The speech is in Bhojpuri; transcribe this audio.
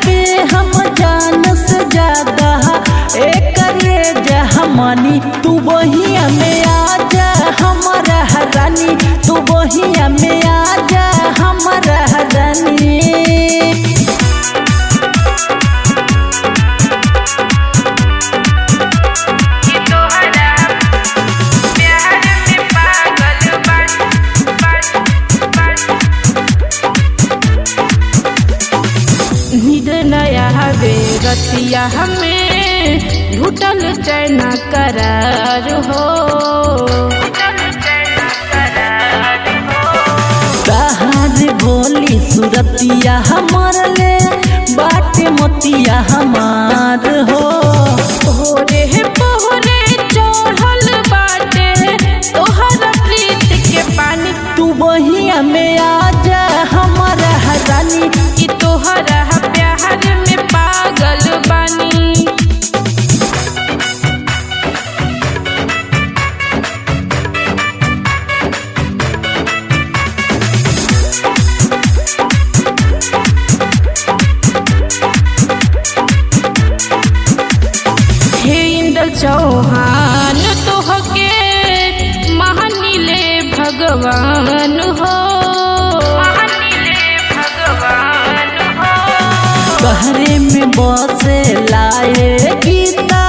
के हम जान से ज्यादा एक जहमानी। तू बहिया में आजा हमारा रानी, तू बहिया में आजा हमारा रानी। नया हवे रतिया हमें घुटल चैन करार हो। कहार भोली सुरतिया हमार ले बाटे मोतिया हमार हो। पोहरे पोहरे चढ़ल बाटे तोहरा प्रीत के पानी। तू बहिया में आजा हमारा रानी, कि तोहरा प्यार में पागल बानी। हे इंद्र चौहान तोहके महानीले भगवान हो। कहरे में बसे लाए गीता